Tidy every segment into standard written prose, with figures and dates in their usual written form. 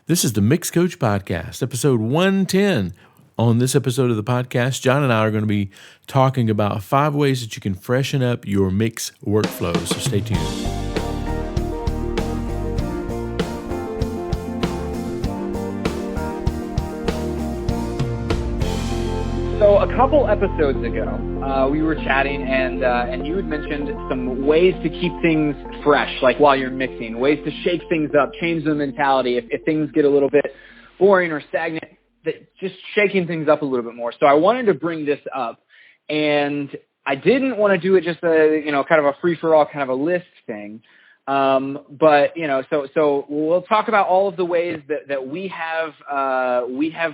This is the MixCoach Podcast, episode 110. On this episode of the podcast, Jon and I are going to be talking about 5 ways that you can freshen up your mix workflow. So stay tuned. So a couple episodes ago, we were chatting, and you had mentioned some ways to keep things fresh, like while you're mixing, ways to shake things up, change the mentality. If things get a little bit boring or stagnant, just shaking things up a little bit more. So I wanted to bring this up, and I didn't want to do it just kind of a free-for-all, kind of a list thing. But so we'll talk about all of the ways that we have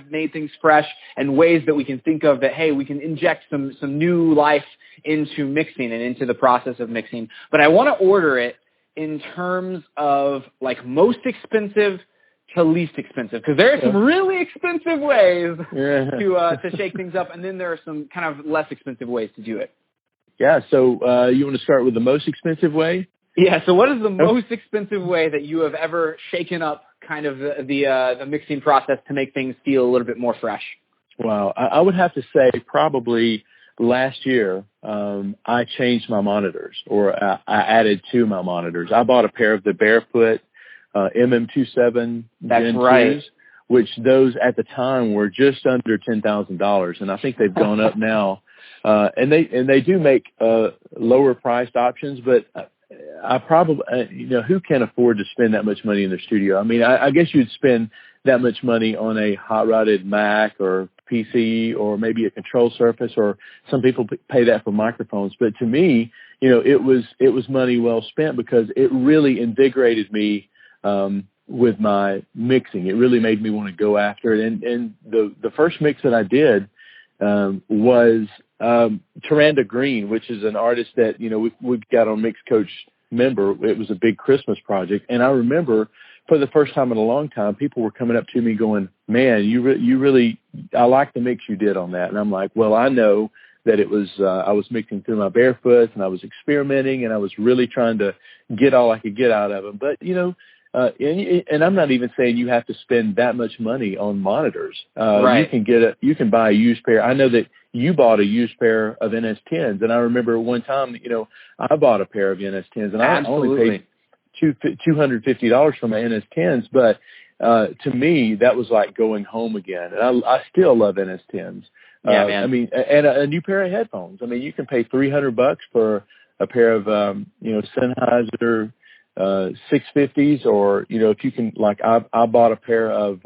made things fresh, and ways that we can think of that, hey, we can inject some new life into mixing and into the process of mixing. But I want to order it in terms of like most expensive to least expensive, because there are some really expensive ways to shake things up, and then there are some kind of less expensive ways to do it. Yeah. So you want to start with the most expensive way? Yeah, so what is the most expensive way that you have ever shaken up kind of the mixing process to make things feel a little bit more fresh? Wow, I would have to say probably last year I changed my monitors, or I added to my monitors. I bought a pair of the Barefoot MM27 Gen 2s, which those at the time were just under $10,000, and I think they've gone up now. And they do make lower priced options, but I probably, who can afford to spend that much money in their studio? I mean, I guess you'd spend that much money on a hot-rodded Mac or PC or maybe a control surface, or some people pay that for microphones. But to me, it was money well spent, because it really invigorated me with my mixing. It really made me want to go after it. And the first mix that I did was Taranda Green, which is an artist that we've got on MixCoach Member. It was a big Christmas project, and I remember for the first time in a long time, people were coming up to me going, "Man, you really, I like the mix you did on that." And I'm like, "Well, I know that it was I was mixing through my Barefoot, and I was experimenting, and I was really trying to get all I could get out of them." But and I'm not even saying you have to spend that much money on monitors. Right. You can buy a used pair. I know that you bought a used pair of NS10s, and I remember one time, I bought a pair of NS10s, and I only paid $250 for my NS10s. But to me, that was like going home again, and I still love NS10s. Yeah, man. I mean, and a new pair of headphones. I mean, you can pay $300 for a pair of Sennheiser 650s, or if you can, like I bought a pair of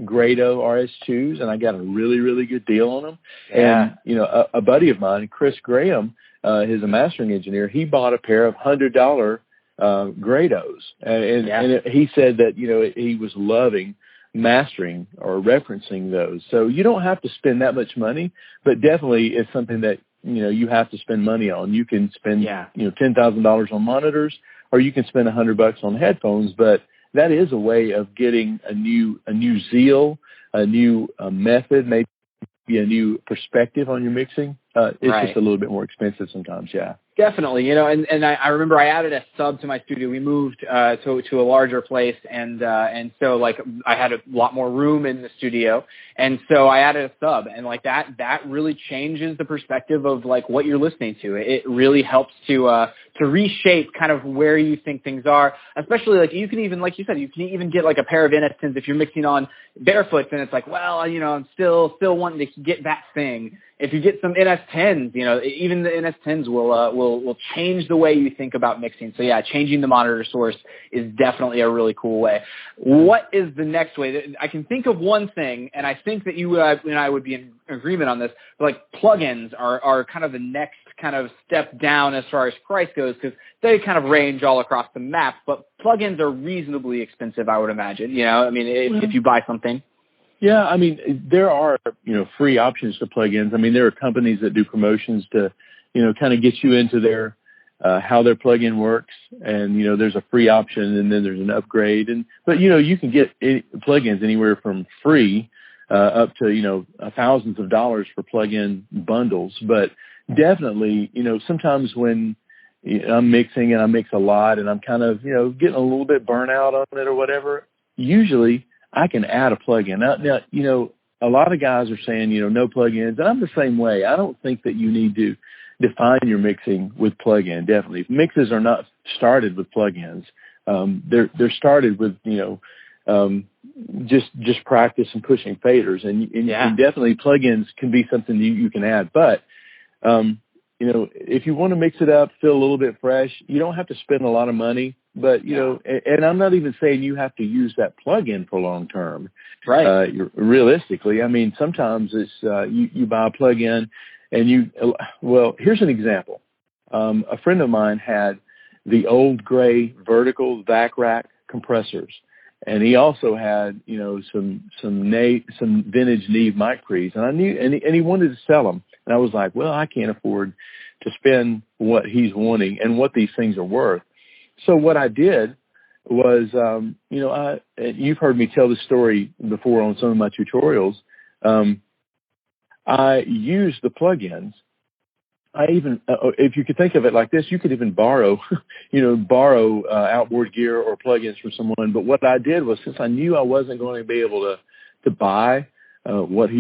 Grado RS2s, and I got a really, really good deal on them. Yeah. And a buddy of mine, Chris Graham, is a mastering engineer. He bought a pair of $100 Grados, and he said that he was loving mastering or referencing those. So you don't have to spend that much money, but definitely it's something that you have to spend money on. You can spend $10,000 on monitors, or you can spend $100 on headphones, but that is a way of getting a new zeal, a new method, maybe a new perspective on your mixing. It's just a little bit more expensive sometimes, yeah. Definitely, and I remember I added a sub to my studio. We moved to a larger place, and so like I had a lot more room in the studio, and so I added a sub, and like that really changes the perspective of like what you're listening to. It really helps to reshape kind of where you think things are, especially like you can even, like you said, you can even get like a pair of NS10s if you're mixing on Barefoots, and it's like, well, I'm still wanting to get that thing. If you get some NS10s, even the NS10s will change the way you think about mixing. So yeah, changing the monitor source is definitely a really cool way. What is the next way? I can think of one thing, and I think that you and I would be in agreement on this. But like plugins are kind of the next kind of step down as far as price goes, because they kind of range all across the map. But plugins are reasonably expensive, I would imagine. If you buy something. Yeah, I mean, there are, free options to plugins. I mean, there are companies that do promotions to, kind of get you into their, how their plugin works. And, there's a free option, and then there's an upgrade. But you can get plugins anywhere from free, up to, thousands of dollars for plugin bundles. But definitely, sometimes when I'm mixing and I mix a lot and I'm kind of, getting a little bit burnout on it or whatever, usually I can add a plugin. Now, you know, a lot of guys are saying, you know, no plugins, and I'm the same way. I don't think that you need to define your mixing with plugin. Definitely, mixes are not started with plugins. They're started with, you know, just practice and pushing faders, and definitely plugins can be something you can add. But you know, if you want to mix it up, feel a little bit fresh, you don't have to spend a lot of money. But, you know, and I'm not even saying you have to use that plug-in for long term. Right. Realistically, I mean, sometimes it's you buy a plug-in and well, here's an example. A friend of mine had the old gray vertical vac rack compressors. And he also had, you know, some vintage Neve mic pre's, and I knew, and he wanted to sell them. And I was like, well, I can't afford to spend what he's wanting and what these things are worth. So what I did was, you know, you've heard me tell this story before on some of my tutorials. I used the plugins. I even, if you could think of it like this, you could even borrow outboard gear or plugins from someone. But what I did was, since I knew I wasn't going to be able to buy what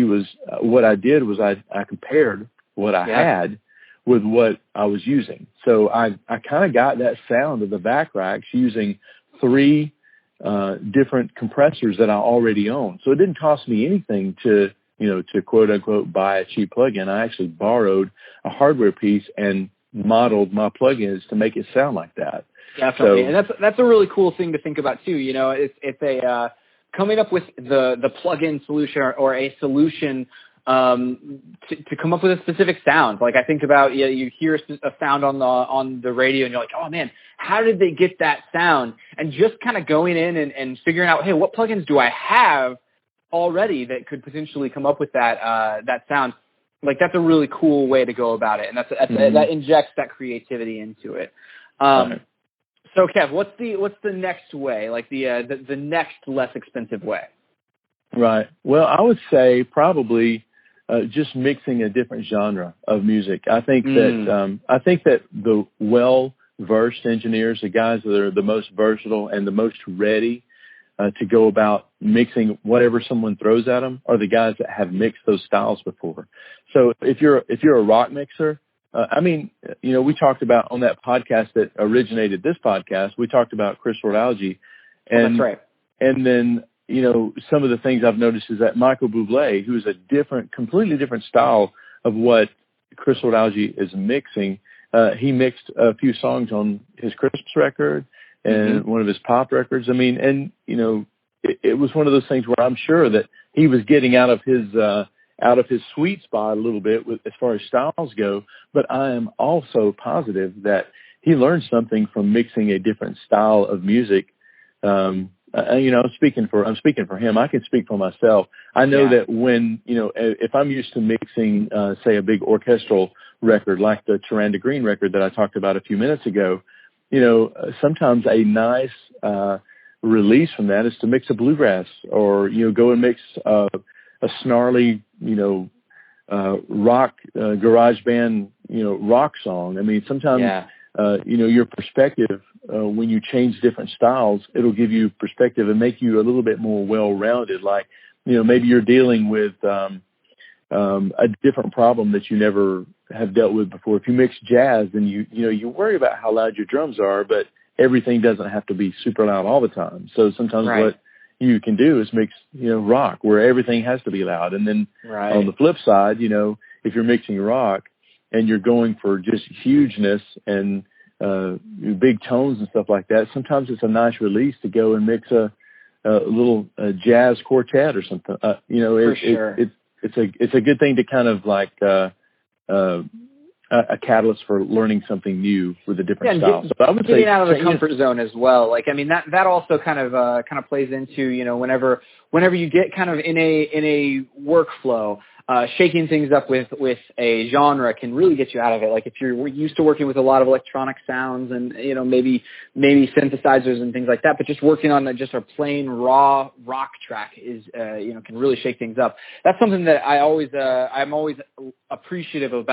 I did was I compared what I had with what I was using. So I kind of got that sound of the vac racks using 3 different compressors that I already own. So it didn't cost me anything to quote unquote buy a cheap plugin. I actually borrowed a hardware piece and modeled my plugins to make it sound like that. Definitely. And that's a really cool thing to think about too. You know, it's a coming up with the plugin solution or a solution to come up with a specific sound. Like I think about, you hear a sound on the radio and you're like, oh man, how did they get that sound? And just kind of going in and figuring out, hey, what plugins do I have already that could potentially come up with that sound? Like that's a really cool way to go about it. And that injects that creativity into it. So Kev, what's the next way? Like the next less expensive way? Right. Well, I would say probably just mixing a different genre of music. I think that the well-versed engineers, the guys that are the most versatile and the most ready to go about mixing whatever someone throws at them, are the guys that have mixed those styles before. So if you're a rock mixer, I mean, you know, we talked about on that podcast that originated this podcast, we talked about crystal algae, and that's right. And then, you know, some of the things I've noticed is that Michael Bublé, who is completely different style of what crystal algae is mixing, he mixed a few songs on his Christmas record and one of his pop records. I mean, and you know, it was one of those things where I'm sure that he was getting out of his sweet spot a little bit as far as styles go, but I am also positive that he learned something from mixing a different style of music. You know, I'm speaking for him. I can speak for myself. I know that when, you know, if I'm used to mixing, say a big orchestral record like the Taranda Green record that I talked about a few minutes ago, you know, sometimes a nice, release from that is to mix a bluegrass or, you know, go and mix, a snarly, you know, rock, garage band, you know, rock song. I mean, sometimes, you know, your perspective, when you change different styles, it'll give you perspective and make you a little bit more well-rounded. Like, you know, maybe you're dealing with, a different problem that you never have dealt with before. If you mix jazz, then you worry about how loud your drums are, but everything doesn't have to be super loud all the time. So sometimes what you can do is mix, you know, rock where everything has to be loud. And then on the flip side, you know, if you're mixing rock and you're going for just hugeness and big tones and stuff like that, sometimes it's a nice release to go and mix a little jazz quartet or something. You know, it's a good thing to kind of like a catalyst for learning something new with a different style. So I would say getting out of the comfort zone as well. Like, I mean, that also kind of plays into, you know, whenever you get kind of in a workflow, shaking things up with a genre can really get you out of it. Like if you're used to working with a lot of electronic sounds and, you know, maybe synthesizers and things like that, but just working on just a plain raw rock track is, you know, can really shake things up. That's something that I'm always appreciative of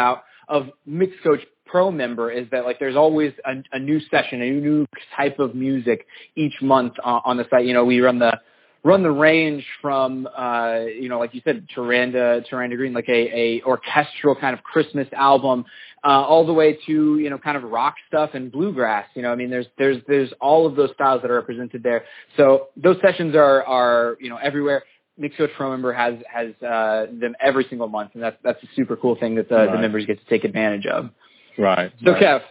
MixCoach Pro Member, is that like there's always a new session, a new type of music each month on the site. You know, we run the run the range from, like you said, Turanda Green, like a orchestral kind of Christmas album, all the way to, kind of rock stuff and bluegrass. There's all of those styles that are represented there. So those sessions are everywhere. MixCoach Pro Member has them every single month, and that's a super cool thing that the members get to take advantage of. Right. So Kev,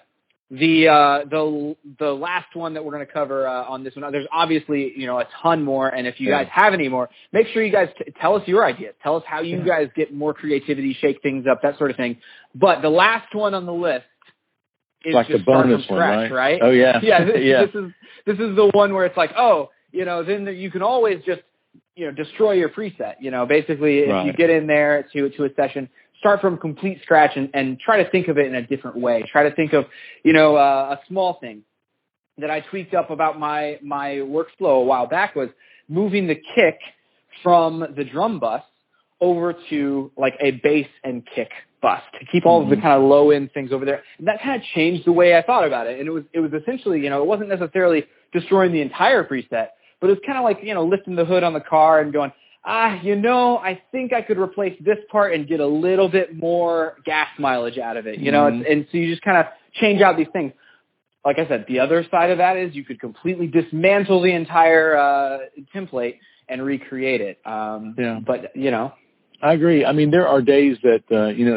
the last one that we're going to cover on this one, there's obviously a ton more, and if you guys have any more, make sure you guys tell us your ideas. Tell us how you guys get more creativity, shake things up, that sort of thing. But the last one on the list is like just the bonus start from scratch, one, right? Oh yeah, This is the one where it's like, then you can always just destroy your preset. Basically, if you get in there to a session, start from complete scratch and try to think of it in a different way. Try to think of, a small thing that I tweaked up about my workflow a while back was moving the kick from the drum bus over to like a bass and kick bus to keep all of the kind of low end things over there. And that kind of changed the way I thought about it. And it was essentially, it wasn't necessarily destroying the entire preset, but it was kind of like, lifting the hood on the car and going, I think I could replace this part and get a little bit more gas mileage out of it, and so you just kind of change out these things. Like I said, the other side of that is you could completely dismantle the entire template and recreate it. But, I agree. I mean, there are days that,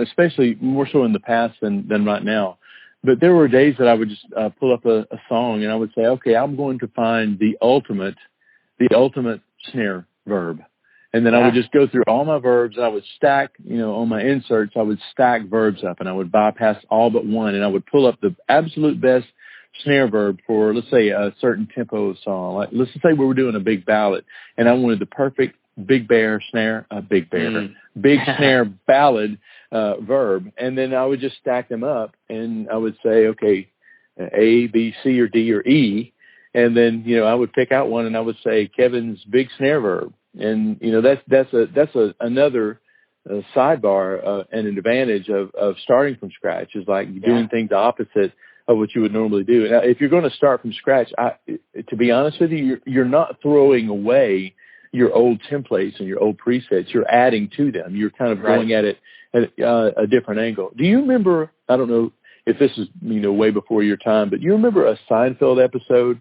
especially more so in the past than right now, but there were days that I would just pull up a song and I would say, okay, I'm going to find the ultimate snare verb. And then I would just go through all my verbs. I would stack, on my inserts, I would stack verbs up and I would bypass all but one. And I would pull up the absolute best snare verb for, let's say, a certain tempo of song. Like, let's just say we were doing a big ballad and I wanted the perfect big snare ballad verb. And then I would just stack them up and I would say, okay, A, B, C, or D, or E. And then, I would pick out one and I would say Kevin's big snare verb. And, that's another sidebar and an advantage of starting from scratch is like doing things opposite of what you would normally do. Now, if you're going to start from scratch, to be honest with you, you're not throwing away your old templates and your old presets. You're adding to them. You're kind of going at it at a different angle. Do you remember, I don't know if this is, way before your time, but you remember a Seinfeld episode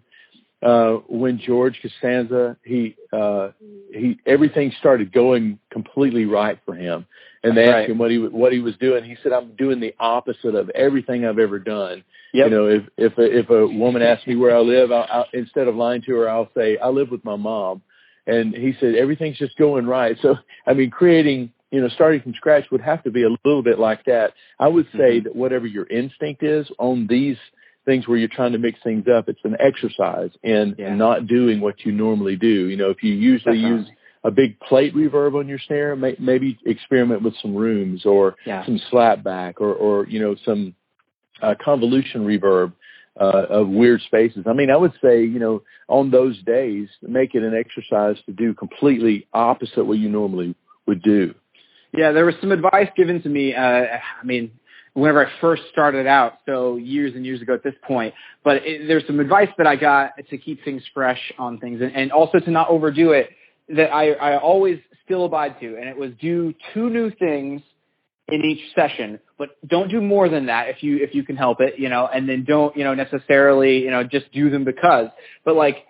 when George Costanza, everything started going completely right for him. And they asked him what he was doing. He said, I'm doing the opposite of everything I've ever done. Yep. If a woman asks me where I live, I'll, instead of lying to her, I'll say, I live with my mom. And he said, everything's just going right. So, I mean, creating, starting from scratch would have to be a little bit like that. I would say that whatever your instinct is on these things where you're trying to mix things up, it's an exercise in not doing what you normally do. If you usually use a big plate reverb on your snare, maybe experiment with some rooms or some slapback or some convolution reverb of weird spaces. I mean, I would say, on those days, make it an exercise to do completely opposite what you normally would do. Yeah, there was some advice given to me. Whenever I first started out, so years and years ago at this point, but there's some advice that I got to keep things fresh on things and also to not overdo it that I always still abide to. And it was do 2 new things in each session, but don't do more than that if you can help it, and then don't, necessarily, just do them because, but like,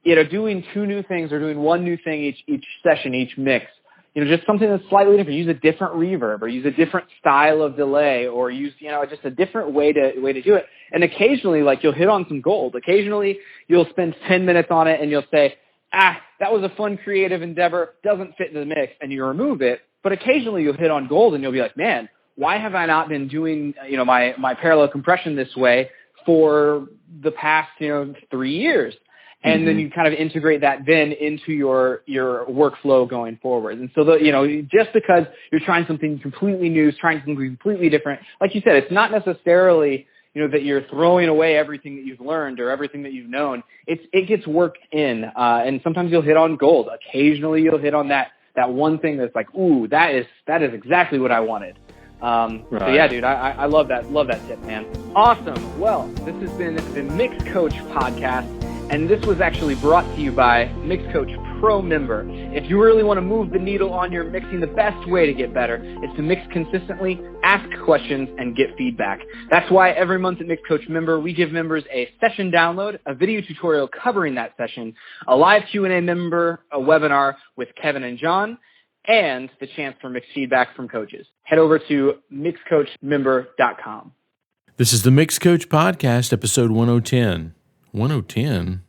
doing 2 new things or doing 1 new thing each session, each mix, just something that's slightly different. Use a different reverb or use a different style of delay or use, just a different way to do it. And occasionally, like, you'll hit on some gold. Occasionally, you'll spend 10 minutes on it and you'll say, that was a fun creative endeavor, doesn't fit in the mix, and you remove it. But occasionally you'll hit on gold and you'll be like, man, why have I not been doing, my parallel compression this way for the past, 3 years? And then you kind of integrate that then into your workflow going forward. And so, just because you're trying something completely new, trying something completely different, like you said, it's not necessarily, that you're throwing away everything that you've learned or everything that you've known. It gets worked in. And sometimes you'll hit on gold. Occasionally you'll hit on that one thing that's like, ooh, that is exactly what I wanted. So yeah, dude, I love that tip, man. Awesome. Well, this has been the MixCoach podcast. And this was actually brought to you by MixCoach Pro member. If you really want to move the needle on your mixing, the best way to get better is to mix consistently, ask questions, and get feedback. That's why every month at MixCoach Member, we give members a session download, a video tutorial covering that session, a live Q&A member, a webinar with Kevin and Jon, and the chance for mixed feedback from coaches. Head over to mixcoachmember.com. This is the MixCoach Podcast, episode 1010. 1010?